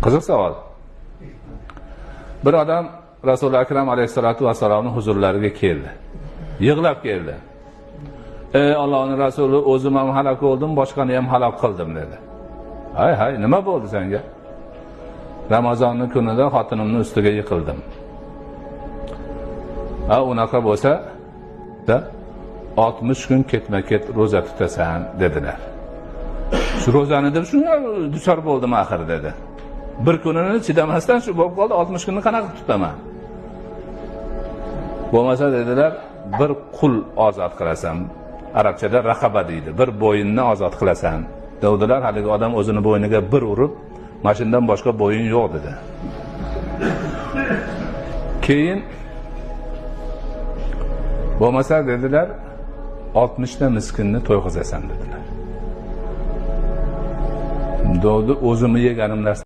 Qiziq savol. Bir odam Rasululloh akram alayhisolatu vasallamning huzurlariga keldi. Yig'lab keldi. Ey Allohning rasuli, o'zim ham halok bo'ldim, boshqani ham halok qildim dedi. Hay, nima bo'ldi senga? Ramazonning kunida xotinimning ustiga yiqildim. Unaqa bo'lsa, 60 kun ketma-ket roza tutasan dedilar. Shu rozani deb shunga duchor bo'ldim axir dedi. Bir kunini chidamasdan shu bo'lib qoldi, 60 kunni qanaqa tutaman? Bo'lmasa dedilar, bir qul ozod qilasan. Arabchada raqaba deydi. Bir bo'yinni ozod qilasan. Dedilar, haligi odam o'zini bo'yniga bir urib, mashindan boshqa bo'yin yo'q dedi. Keyin bo'lmasa dedilar, 60 ta miskinni to'yg'izasan dedilar. O'zimni yeganim narsa